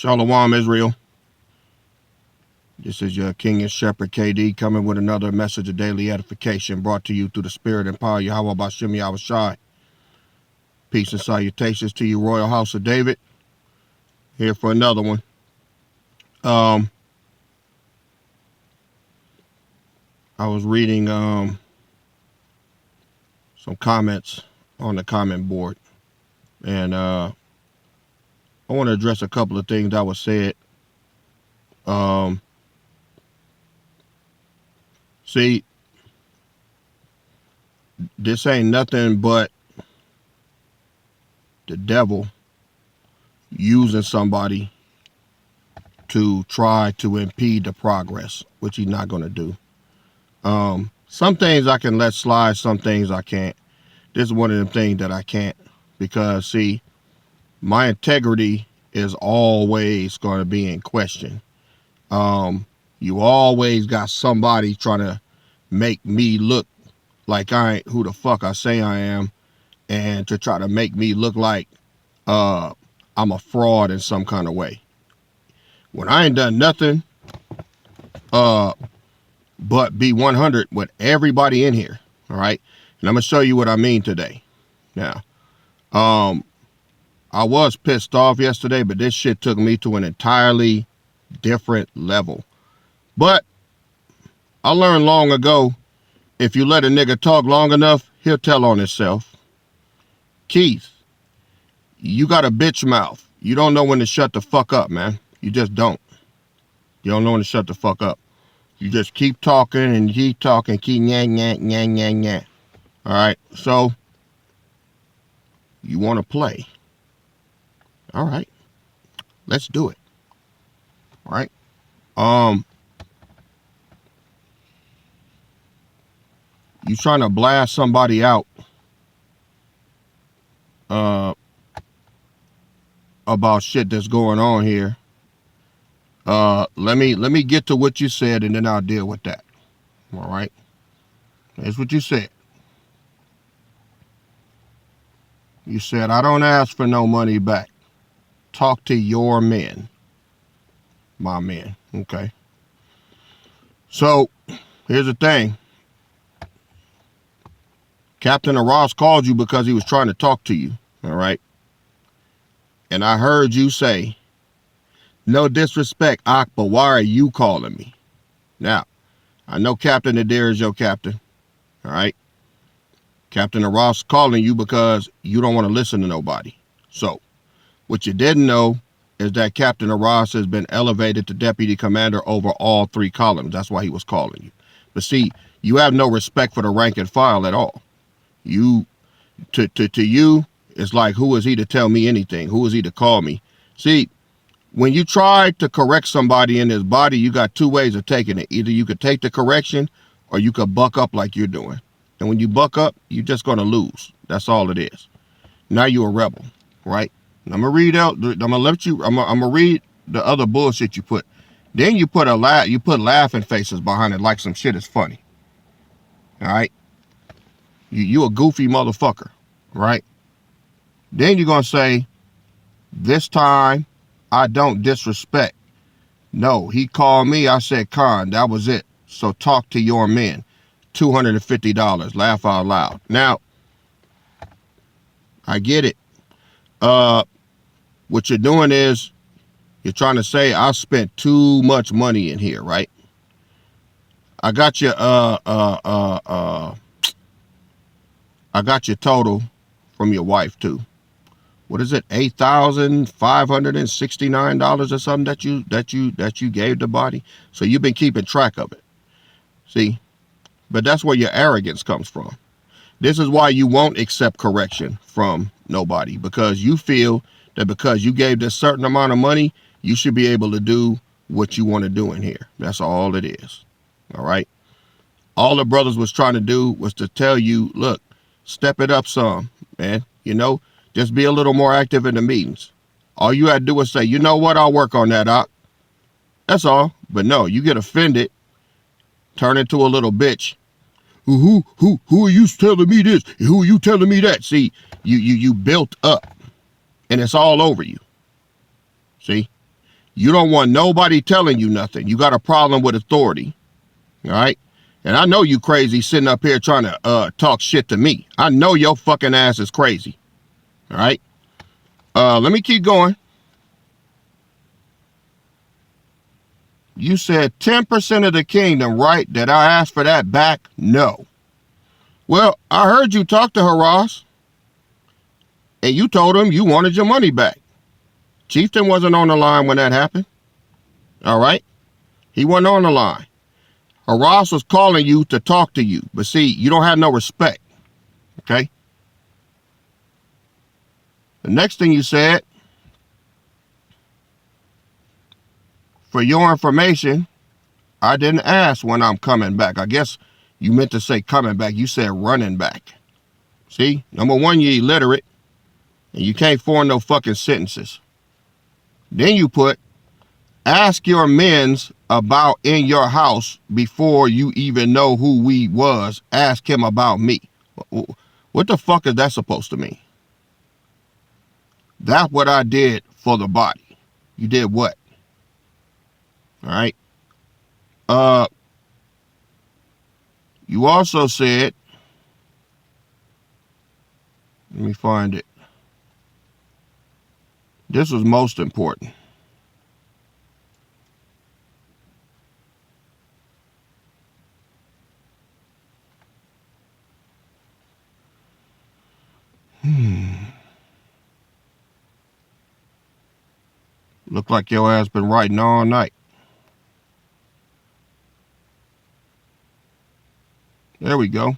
Shalom, Israel. This is your King and Shepherd KD coming with another message of daily edification brought to you through the spirit and power of Yahweh Bashem Yahushai. Peace and salutations to you, Royal House of David. Here for another one. I was reading some comments on the comment board, and I want to address a couple of things that was said. See, this ain't nothing but the devil using somebody to try to impede the progress, which he's not going to do. Some things I can let slide, some things I can't. This is one of them things that I can't, because see, my integrity is always going to be in question. You always got somebody trying to make me look like I ain't who the fuck I say I am, and to try to make me look like I'm a fraud in some kind of way, when I ain't done nothing but be 100 with everybody in here. All right, and I'm gonna show you what I mean today. Now, I was pissed off yesterday, but this shit took me to an entirely different level. But I learned long ago, if you let a nigga talk long enough, he'll tell on himself. Keith, you got a bitch mouth. You don't know when to shut the fuck up, man. You just don't. You don't know when to shut the fuck up. You just keep talking and keep talking, keep nya. All right, so you want to play. All right, let's do it. All right. You trying to blast somebody out about shit that's going on here. Let me get to what you said, and then I'll deal with that. All right. That's what you said. You said, I don't ask for no money back. Talk to your men. My men. Okay. So here's the thing. Captain Ross called you because he was trying to talk to you. All right. And I heard you say, no disrespect, Ak, but why are you calling me? Now, I know Captain Adair is your captain. All right. Captain Ross calling you because you don't want to listen to nobody. So what you didn't know is that Captain Ross has been elevated to deputy commander over all three columns. That's why he was calling you. But see, you have no respect for the rank and file at all. You, to you, it's like, who is he to tell me anything? Who is he to call me? See, when you try to correct somebody in his body, you got two ways of taking it. Either you could take the correction, or you could buck up like you're doing. And when you buck up, you're just going to lose. That's all it is. Now you're a rebel, right? And I'm going to read out, I'm going to read the other bullshit you put. Then you put laughing faces behind it like some shit is funny. All right? You a goofy motherfucker, right? Then you're going to say, this time I don't disrespect. No, he called me. I said, Khan, that was it. So talk to your men. $250. Laugh out loud. Now, I get it. What you're doing is you're trying to say I spent too much money in here, right? I got your I got your total from your wife too. What is it? $8,569 or something that you gave the body. So you've been keeping track of it. See, but that's where your arrogance comes from. This is why you won't accept correction from nobody, because you feel that because you gave this certain amount of money, you should be able to do what you want to do in here. That's all it is. All right. All the brothers was trying to do was to tell you, look, step it up some, man. You know, just be a little more active in the meetings. All you had to do was say, you know what, I'll work on that, Doc. That's all. But no, you get offended, turn into a little bitch. Who are you telling me this? Who are you telling me that? See, you built up, and it's all over you. See, You don't want nobody telling you nothing. You got a problem with authority. All right? And I know you crazy sitting up here trying to talk shit to me. I know your fucking ass is crazy. All right? Let me keep going. You said 10% of the kingdom, right? Did I ask for that back? No. Well, I heard you talk to Haras, and you told him you wanted your money back. Chieftain wasn't on the line when that happened. All right? He wasn't on the line. Haras was calling you to talk to you. But see, you don't have no respect. Okay? The next thing you said, for your information, I didn't ask when I'm coming back. I guess you meant to say coming back. You said running back. See? Number one, you're illiterate, and you can't form no fucking sentences. Then you put, ask your men's about in your house before you even know who we was. Ask him about me. What the fuck is that supposed to mean? That's what I did for the body. You did what? All right. You also said, let me find it. This was most important. Look like your ass been writing all night. There we go.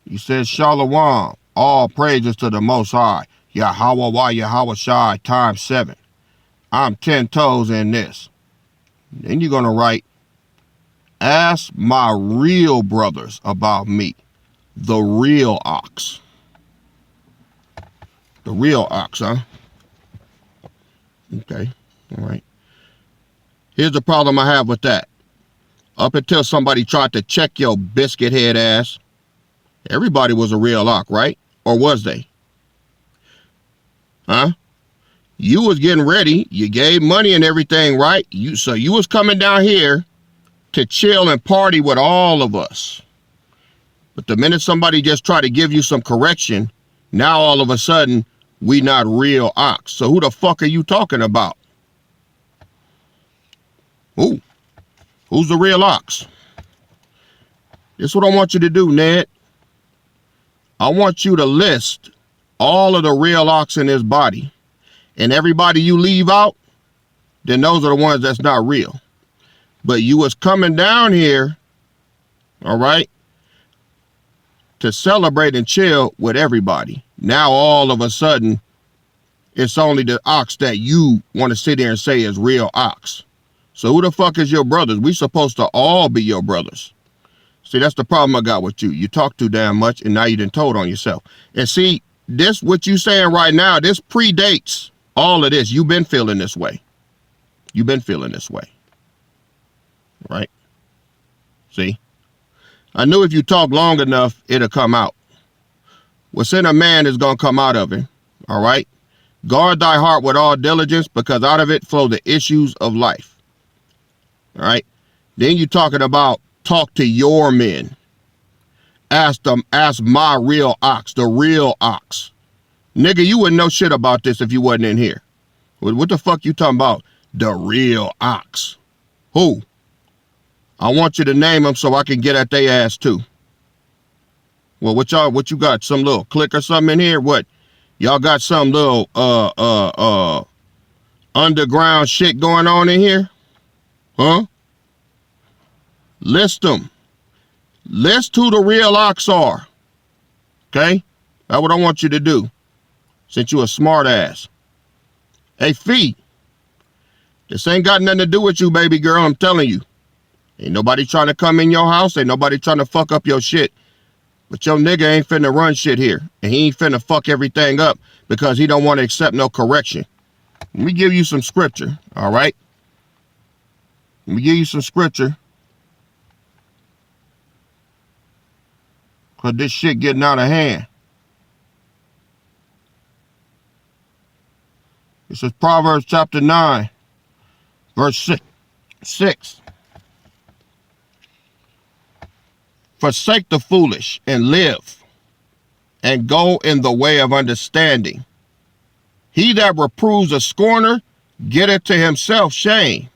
You said Shalom, all praises to the Most High. Yahweh Wa Yahweh Shai times 7. I'm 10 toes in this. Then you're going to write, ask my real brothers about me. The real ox. The real ox, huh? Okay, all right. Here's the problem I have with that. Up until somebody tried to check your biscuit head ass, everybody was a real ox, right? Or was they? Huh? You was getting ready. You gave money and everything, right? So you was coming down here to chill and party with all of us. But the minute somebody just tried to give you some correction, now all of a sudden, we not real ox. So who the fuck are you talking about? Who? Who's the real ox? This is what I want you to do, Ned. I want you to list all of the real ox in his body. And everybody you leave out, then those are the ones that's not real. But you was coming down here, all right, to celebrate and chill with everybody. Now all of a sudden, it's only the ox that you want to sit there and say is real ox. So who the fuck is your brothers? We supposed to all be your brothers. See, that's the problem I got with you. You talk too damn much, and now you done told on yourself. And see, this, what you saying right now, this predates all of this. You've been feeling this way. You've been feeling this way. Right? See? I knew if you talk long enough, it'll come out. What's in a man is going to come out of him. All right? Guard thy heart with all diligence, because out of it flow the issues of life. All right? Then you talking about talk to your men. Ask them, ask my real ox, the real ox. Nigga, you wouldn't know shit about this if you wasn't in here. What the fuck you talking about? The real ox. Who? I want you to name them so I can get at their ass too. Well, what you got? Some little click or something in here? What? Y'all got some little underground shit going on in here? Huh? List them. List who the real ox are. Okay? That's what I want you to do. Since you a smart ass. Hey, Fee. This ain't got nothing to do with you, baby girl. I'm telling you. Ain't nobody trying to come in your house. Ain't nobody trying to fuck up your shit. But your nigga ain't finna run shit here. And he ain't finna fuck everything up because he don't want to accept no correction. Let me give you some scripture, all right? Let me give you some scripture. Because this shit getting out of hand. This is Proverbs chapter 9, verse 6. Forsake the foolish and live, and go in the way of understanding. He that reproves a scorner getteth to himself shame,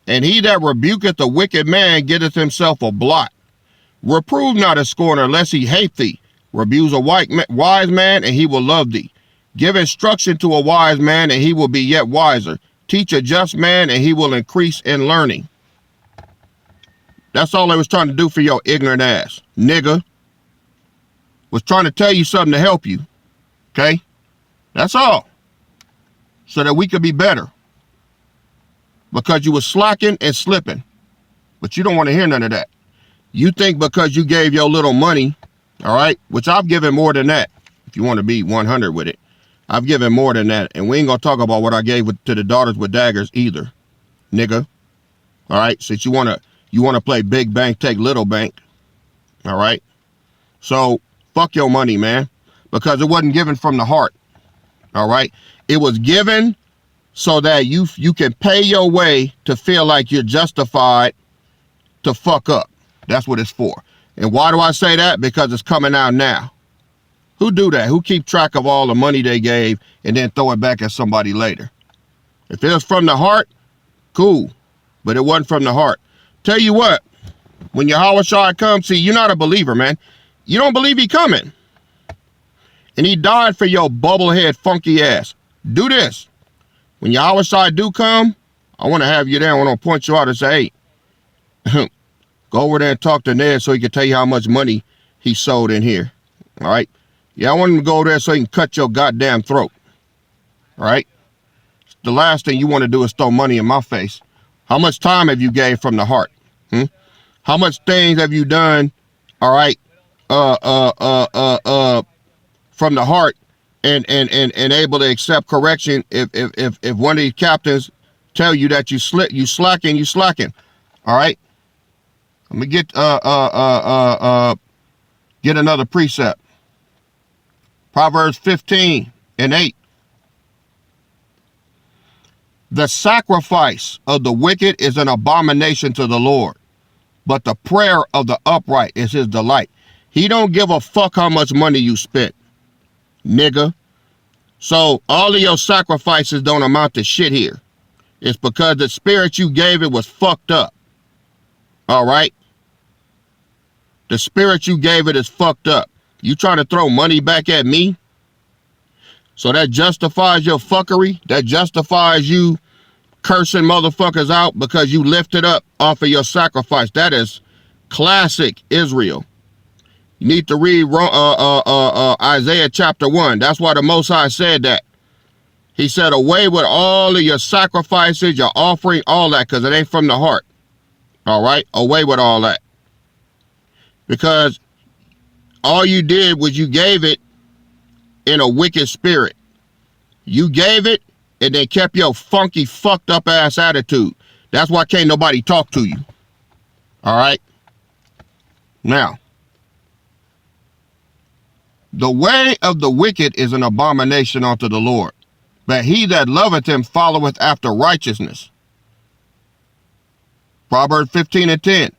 and he that rebuketh a wicked man getteth himself a blot. Reprove not a scorner, lest he hate thee. Rebuke a wise man, and he will love thee. Give instruction to a wise man, and he will be yet wiser. Teach a just man, and he will increase in learning. That's all they was trying to do for your ignorant ass, nigga. Was trying to tell you something to help you, okay? That's all. So that we could be better. Because you was slacking and slipping. But you don't want to hear none of that. You think because you gave your little money, all right, which I've given more than that, if you want to be 100 with it. I've given more than that. And we ain't going to talk about what I gave to the daughters with daggers either, nigga. All right, since you want to play big bank, take little bank. All right. So fuck your money, man, because it wasn't given from the heart. All right. It was given so that you can pay your way to feel like you're justified to fuck up. That's what it's for. And why do I say that? Because it's coming out now. Who do that? Who keep track of all the money they gave and then throw it back at somebody later? If it was from the heart, cool. But it wasn't from the heart. Tell you what, when Yahweh Shai comes, see, you're not a believer, man. You don't believe he coming. And he died for your bubblehead funky ass. Do this. When Yahweh Shai do come, I want to have you there. I want to point you out and say, hey, go over there and talk to Ned so he can tell you how much money he sold in here. All right. Yeah, I want him to go there so he can cut your goddamn throat. All right. The last thing you want to do is throw money in my face. How much time have you gave from the heart? How much things have you done? All right. From the heart and able to accept correction. If one of these captains tell you that you slacking. All right. Let me get another precept. Proverbs 15:8. The sacrifice of the wicked is an abomination to the Lord, but the prayer of the upright is his delight. He don't give a fuck how much money you spent, nigga. So all of your sacrifices don't amount to shit here. It's because the spirit you gave it was fucked up. All right? The spirit you gave it is fucked up. You trying to throw money back at me? So that justifies your fuckery? That justifies you cursing motherfuckers out because you lifted up off of your sacrifice? That is classic Israel. You need to read Isaiah chapter 1. That's why the Most High said that. He said, away with all of your sacrifices, your offering, all that, because it ain't from the heart. All right? Away with all that. Because all you did was you gave it in a wicked spirit. You gave it and they kept your funky, fucked up ass attitude. That's why can't nobody talk to you. All right? Now, the way of the wicked is an abomination unto the Lord, but he that loveth him followeth after righteousness. Proverbs 15:10.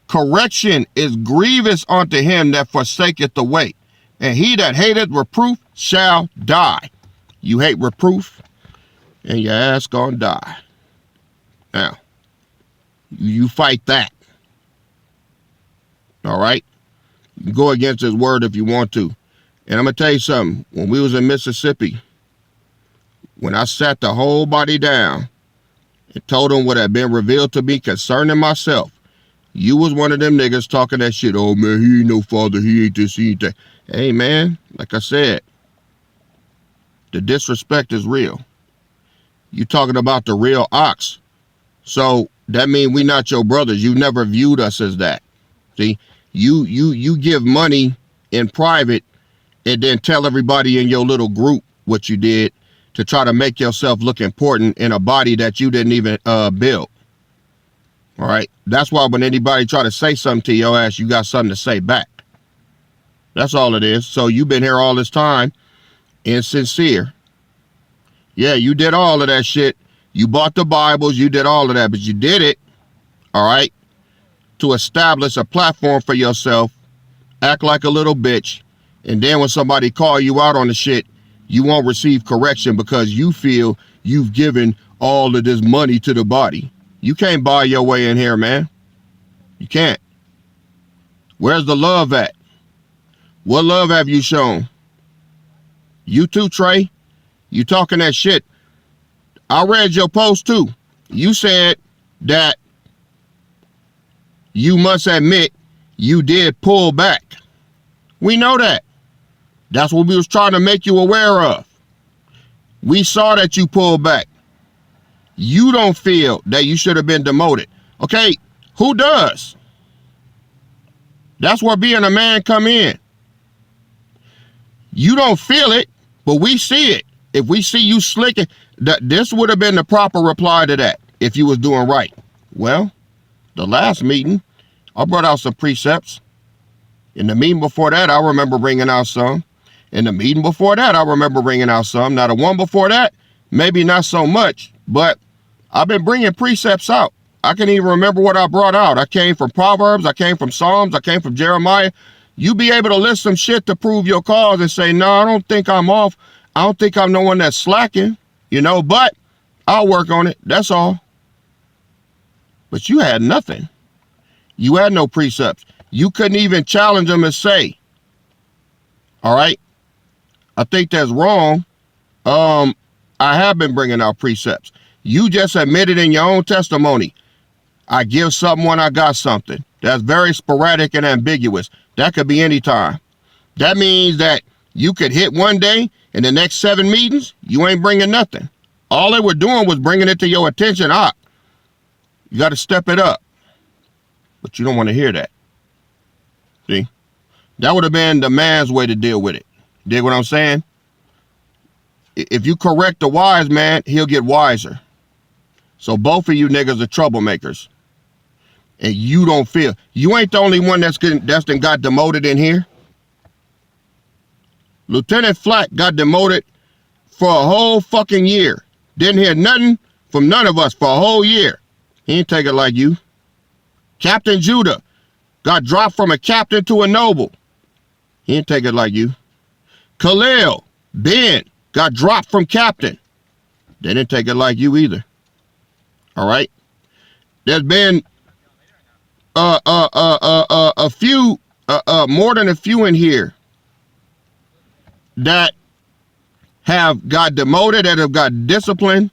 Correction is grievous unto him that forsaketh the way, and he that hateth reproof shall die. You hate reproof, and your ass gonna die. Now, you fight that. All right? You can go against his word if you want to. And I'm going to tell you something. When we was in Mississippi, when I sat the whole body down and told them what had been revealed to me concerning myself, you was one of them niggas talking that shit. Oh, man, he ain't no father. He ain't this, he ain't that. Hey, man, like I said, the disrespect is real. You talking about the real ox. So that means we not your brothers. You never viewed us as that. See, you give money in private and then tell everybody in your little group what you did to try to make yourself look important in a body that you didn't even build. All right. That's why when anybody try to say something to your ass, you got something to say back. That's all it is. So you've been here all this time, insincere. Yeah, you did all of that shit. You bought the Bibles, you did all of that, but you did it, all right, to establish a platform for yourself, act like a little bitch, and then when somebody call you out on the shit, you won't receive correction because you feel you've given all of this money to the body. You can't buy your way in here, man. You can't. Where's the love at? What love have you shown? You too, Trey. You talking that shit. I read your post too. You said that you must admit you did pull back. We know that. That's what we was trying to make you aware of. We saw that you pulled back. You don't feel that you should have been demoted. Okay, who does? That's where being a man come in. You don't feel it, but we see it. If we see you slicking, this would have been the proper reply to that if you was doing right. Well, the last meeting, I brought out some precepts. In the meeting before that, I remember bringing out some. In the meeting before that, I remember bringing out some. Now, the one before that, maybe not so much, but I've been bringing precepts out. I can even remember what I brought out. I came from Proverbs. I came from Psalms. I came from Jeremiah. You be able to list some shit to prove your cause and say, no, I don't think I'm off. I don't think I'm the one that's slacking, but I'll work on it. That's all. But you had nothing. You had no precepts. You couldn't even challenge them and say, all right, I think that's wrong. I have been bringing out precepts. You just admitted in your own testimony, I give something when I got something. That's very sporadic and ambiguous. That could be any time. That means that you could hit one day and the next 7 meetings, you ain't bringing nothing. All they were doing was bringing it to your attention. You got to step it up. But you don't want to hear that. See? That would have been the man's way to deal with it. Dig what I'm saying? If you correct the wise man, he'll get wiser. So both of you niggas are troublemakers. And you don't feel. You ain't the only one that's done got demoted in here. Lieutenant Flack got demoted for a whole fucking year. Didn't hear nothing from none of us for a whole year. He ain't take it like you. Captain Judah got dropped from a captain to a noble. He ain't take it like you. Khalil, Ben got dropped from captain. They didn't take it like you either. All right. There's been a few, more than a few in here that have got demoted, that have got disciplined,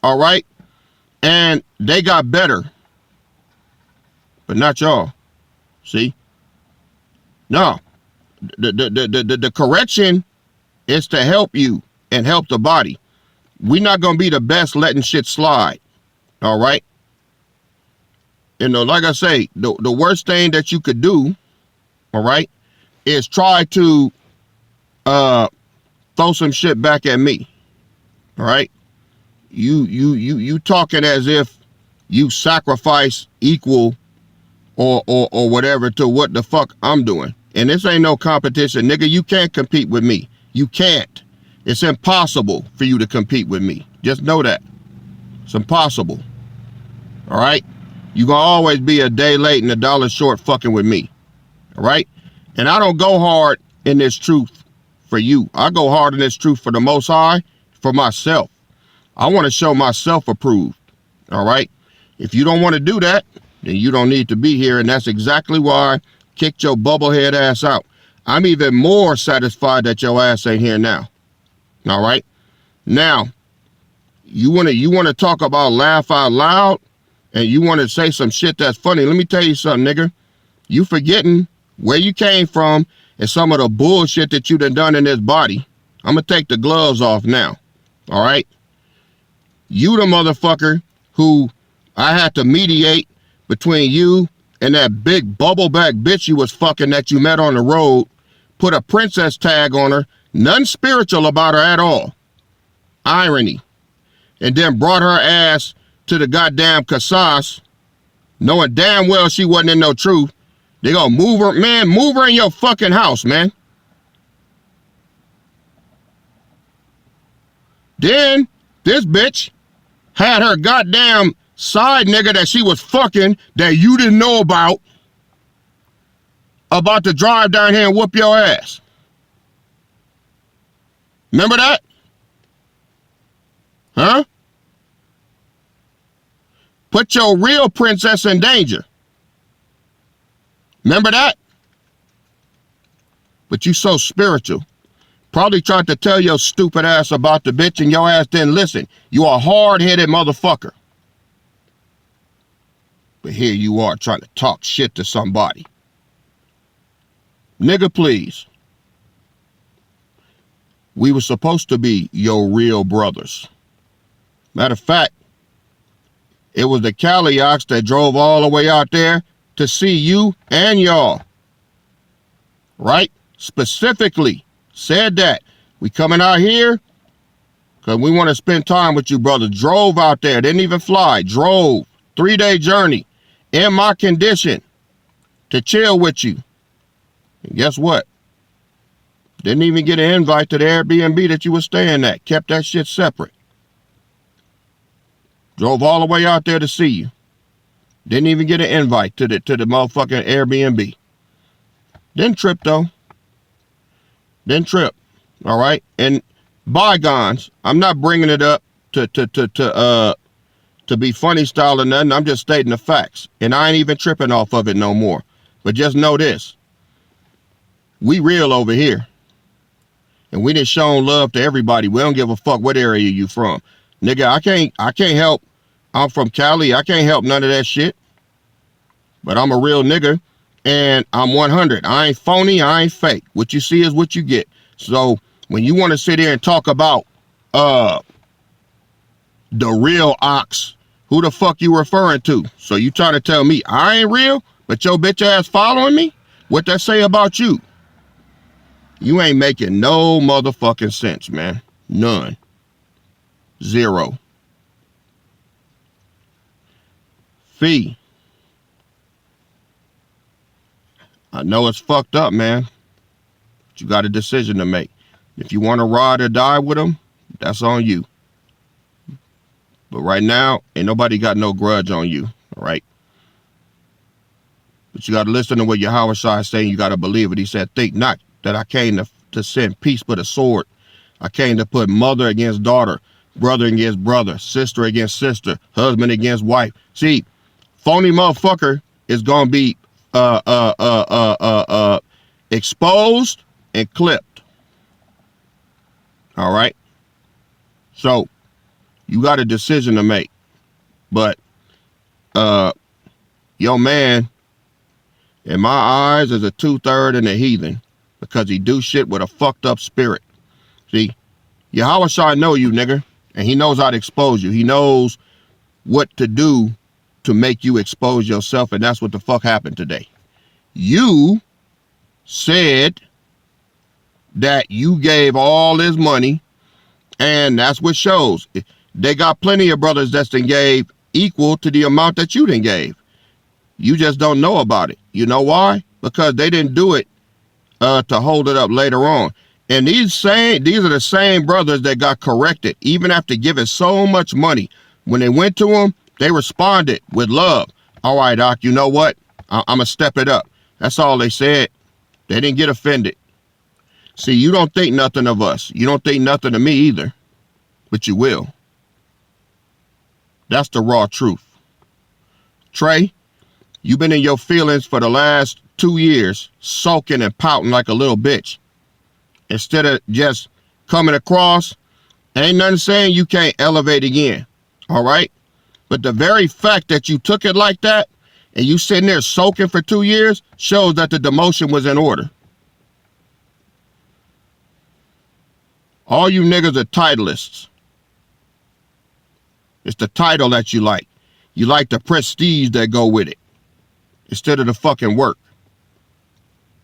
all right, and they got better, but not y'all. See? No, the correction is to help you and help the body. We're not gonna be the best letting shit slide, all right? Like I say, the worst thing that you could do, all right, is try to throw some shit back at me. All right? You talking as if you sacrifice equal or whatever to what the fuck I'm doing. And this ain't no competition, nigga. You can't compete with me. You can't. It's impossible for you to compete with me. Just know that. It's impossible. All right? You're going to always be a day late and $1 short fucking with me. All right? And I don't go hard in this truth for you. I go hard in this truth for the Most High, for myself. I want to show myself approved. All right? If you don't want to do that, then you don't need to be here. And that's exactly why I kicked your bubblehead ass out. I'm even more satisfied that your ass ain't here now. All right? Now, you want to talk about laugh out loud? And you want to say some shit that's funny. Let me tell you something, nigga. You forgetting where you came from and some of the bullshit that you done in this body. I'm going to take the gloves off now. All right? You the motherfucker who I had to mediate between you and that big bubbleback bitch you was fucking that you met on the road. Put a princess tag on her. Nothing spiritual about her at all. Irony. And then brought her ass to the goddamn Casas, knowing damn well she wasn't in no truth. They gonna move her, man, move her in your fucking house, man. Then This bitch had her goddamn side nigga that she was fucking that you didn't know about to drive down here and whoop your ass. Remember that? Huh? Put your real princess in danger. Remember that? But you so spiritual. Probably tried to tell your stupid ass about the bitch and your ass didn't listen. You a hard-headed motherfucker. But here you are trying to talk shit to somebody. Nigga, please. We were supposed to be your real brothers. Matter of fact, it was the Cali ox that drove all the way out there to see you and y'all. Right? Specifically said that. We coming out here because we want to spend time with you, brother. Drove out there. Didn't even fly. Drove. 3-day journey. In my condition. To chill with you. And guess what? Didn't even get an invite to the Airbnb that you were staying at. Kept that shit separate. Drove all the way out there to see you. Didn't even get an invite to the motherfucking Airbnb. Didn't trip though. Didn't trip. All right. And bygones. I'm not bringing it up to be funny style or nothing. I'm just stating the facts. And I ain't even tripping off of it no more. But just know this. We real over here. And we done shown love to everybody. We don't give a fuck what area you from. Nigga, I can't help. I'm from Cali. I can't help none of that shit. But I'm a real nigga. And I'm 100. I ain't phony. I ain't fake. What you see is what you get. So when you want to sit here and talk about the real ox, who the fuck you referring to? So you trying to tell me I ain't real, but your bitch ass following me? What that say about you? You ain't making no motherfucking sense, man. None. Zero. Fee. I know it's fucked up, man. But you got a decision to make. If you want to ride or die with them, that's on you. But right now, ain't nobody got no grudge on you, all right? But you got to listen to what Yahweh Shai is saying. You got to believe it. He said, think not that I came to send peace but a sword. I came to put mother against daughter, brother against brother, sister against sister, husband against wife. See, phony motherfucker is going to be exposed and clipped. All right? So, you got a decision to make. But, your man, in my eyes, is a 2/3 and a heathen because he do shit with a fucked up spirit. See, Yahweh Shai know you, nigga, and he knows how to expose you. He knows what to do to make you expose yourself, and that's what the fuck happened today. You said that you gave all this money, and that's what shows. They got plenty of brothers that done gave equal to the amount that you done gave. You just don't know about it. You know why? Because they didn't do it to hold it up later on. And these are the same brothers that got corrected, even after giving so much money. When they went to them, they responded with love. All right, Doc, you know what? I'm going to step it up. That's all they said. They didn't get offended. See, you don't think nothing of us. You don't think nothing of me either. But you will. That's the raw truth. Trey, you've been in your feelings for the last 2 years, sulking and pouting like a little bitch. Instead of just coming across, ain't nothing saying you can't elevate again. All right? But the very fact that you took it like that and you sitting there sulking for 2 years shows that the demotion was in order. All you niggas are titleists. It's the title that you like. You like the prestige that go with it instead of the fucking work.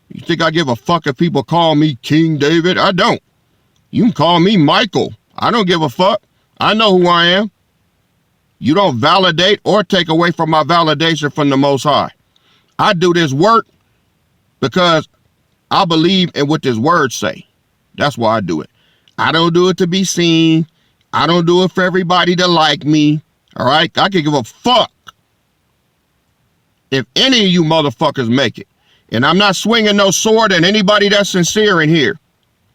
You think I give a fuck if people call me King David? I don't. You can call me Michael. I don't give a fuck. I know who I am. You don't validate or take away from my validation from the Most High. I do this work because I believe in what this word say. That's why I do it. I don't do it to be seen. I don't do it for everybody to like me. All right? I can give a fuck if any of you motherfuckers make it. And I'm not swinging no sword at anybody that's sincere in here.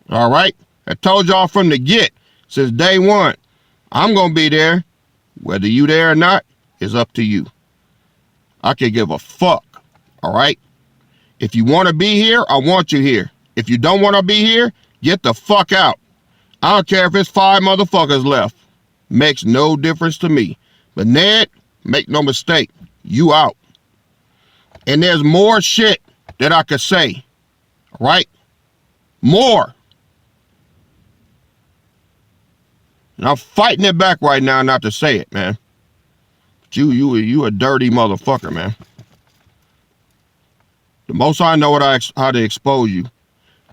All right? I told y'all from the get, since day one, I'm going to be there. Whether you there or not is up to you. I can give a fuck. All right? If you want to be here, I want you here. If you don't want to be here, get the fuck out. I don't care if it's 5 motherfuckers left. Makes no difference to me. But Ned, make no mistake, you out. And there's more shit that I could say. All right? More. And I'm fighting it back right now not to say it, man. But you a dirty motherfucker, man. The most I know how to expose you.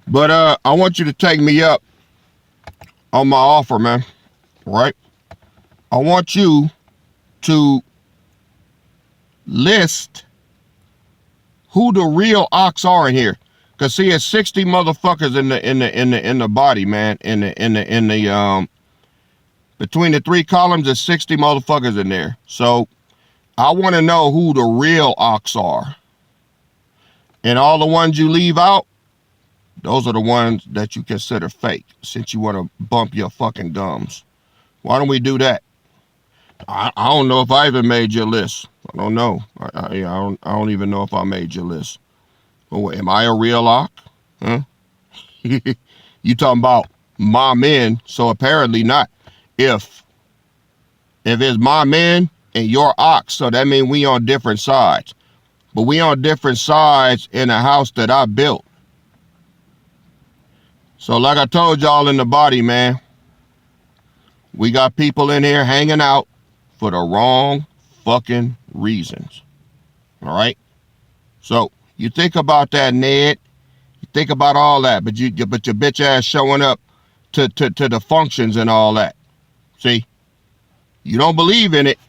But I want you to take me up on my offer, man. Right? I want you to list who the real ox are in here. Cause see, it's 60 motherfuckers in the body, man. In the between the 3 columns, there's 60 motherfuckers in there. So I want to know who the real ox are. And all the ones you leave out, those are the ones that you consider fake, since you want to bump your fucking gums. Why don't we do that? I don't know if I even made your list. I don't know. I don't even know if I made your list. Oh, am I a real ox? Huh? You talking about my men, so apparently not. If it's my men and your ox, so that means we on different sides. But we on different sides in a house that I built. So like I told y'all in the body, man, we got people in here hanging out for the wrong fucking reasons. All right? So you think about that, Ned. You think about all that, but your bitch ass showing up to the functions and all that. See? You don't believe in it,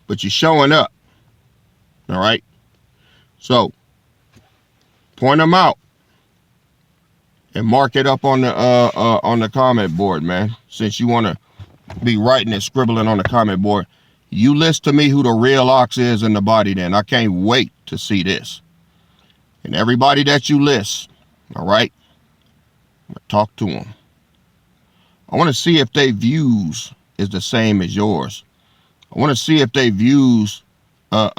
but you're showing up. All right? So point them out and mark it up on the comment board, man. Since you want to be writing and scribbling on the comment board, you list to me who the real ox is in the body. Then I can't wait to see this. And everybody that you list, all right, I'm gonna talk to them. I want to see if their views is the same as yours. I want to see if their views are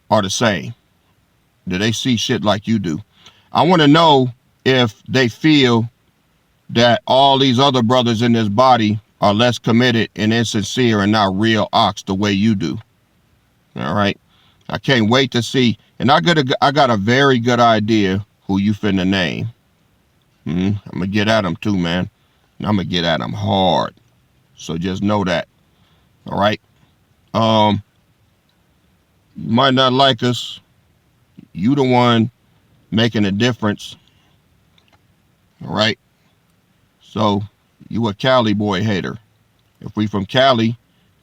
the same. Do they see shit like you do? I want to know if they feel that all these other brothers in this body are less committed and insincere and not real ox the way you do. All right. I can't wait to see. And I got a very good idea who you finna name. I'm going to get at them too, man. And I'm going to get at them hard. So just know that. All right. You might not like us. You the one making a difference. All right. So you a Cali boy hater. If we from Cali,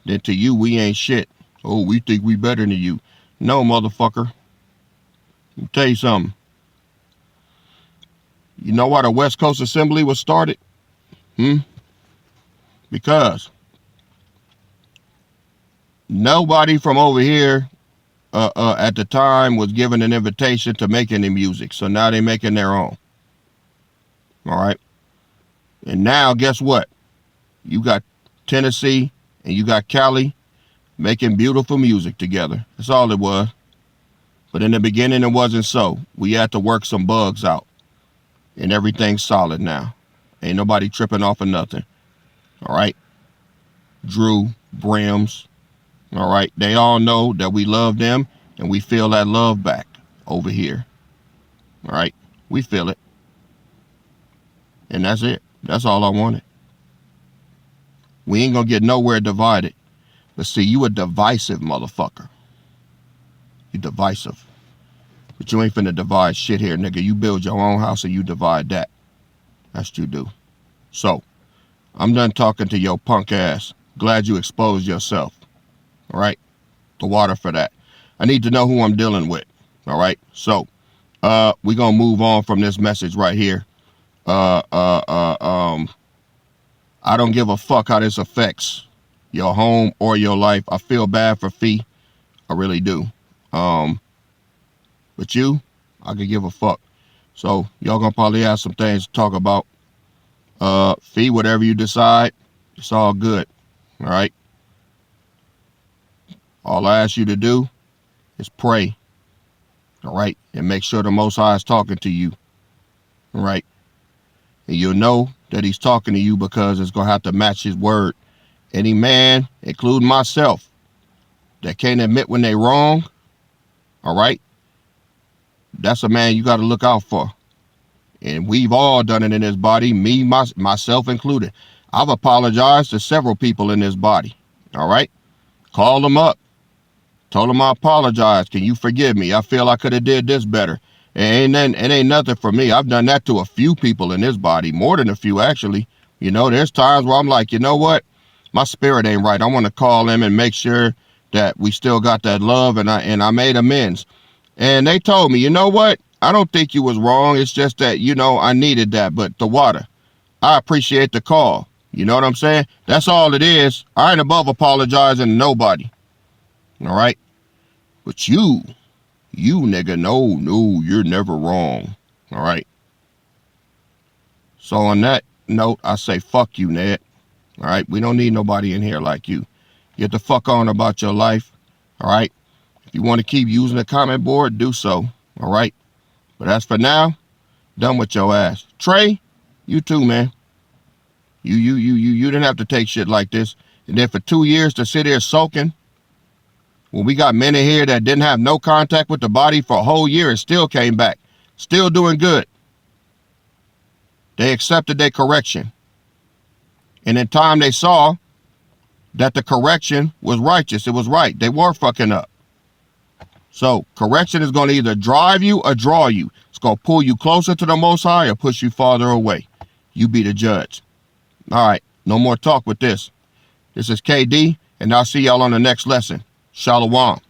then to you we ain't shit. Oh, we think we better than you. No, motherfucker. Let me tell you something. You know why the West Coast Assembly was started? Because nobody from over here at the time was given an invitation to make any music. So now they're making their own. All right. And now guess what? You got Tennessee and you got Cali making beautiful music together. That's all it was. But in the beginning, it wasn't so. We had to work some bugs out. And everything's solid now. Ain't nobody tripping off of nothing. All right? Drew, Brims, all right? They all know that we love them and we feel that love back over here. All right? We feel it. And that's it. That's all I wanted. We ain't gonna get nowhere divided. But see, you a divisive motherfucker. You divisive. But you ain't finna divide shit here, nigga. You build your own house and you divide that. That's what you do. So, I'm done talking to your punk ass. Glad you exposed yourself. All right? The water for that. I need to know who I'm dealing with. All right? So, we're gonna move on from this message right here. I don't give a fuck how this affects your home or your life. I feel bad for Fee. I really do. But you, I could give a fuck. So y'all gonna probably have some things to talk about. Fee, whatever you decide, it's all good. All right. All I ask you to do is pray. All right. And make sure the Most High is talking to you. All right. And you'll know that he's talking to you because it's going to have to match his word. Any man, including myself, that can't admit when they're wrong, all right, that's a man you got to look out for. And we've all done it in this body, me, myself included. I've apologized to several people in this body, all right? Called them up. Told them I apologize. Can you forgive me? I feel I could have did this better. It ain't nothing for me. I've done that to a few people in this body, more than a few actually. You know, there's times where I'm like, you know what? My spirit ain't right. I want to call them and make sure that we still got that love, and I made amends. And they told me, you know what? I don't think you was wrong. It's just that, you know, I needed that. But the water, I appreciate the call. You know what I'm saying? That's all it is. I ain't above apologizing to nobody. All right? But you nigga, no, you're never wrong. All right? So on that note, I say fuck you, Ned. All right? We don't need nobody in here like you. Get the fuck on about your life. All right? If you want to keep using the comment board, do so. All right? But as for now, done with your ass. Trey, you too, man. You didn't have to take shit like this. And then for 2 years to sit here sulking, when we got men in here that didn't have no contact with the body for a whole year and still came back, still doing good. They accepted their correction. And in time they saw that the correction was righteous. It was right. They were fucking up. So correction is going to either drive you or draw you. It's going to pull you closer to the Most High or push you farther away. You be the judge. All right. No more talk with this. This is KD, and I'll see y'all on the next lesson. Shalom.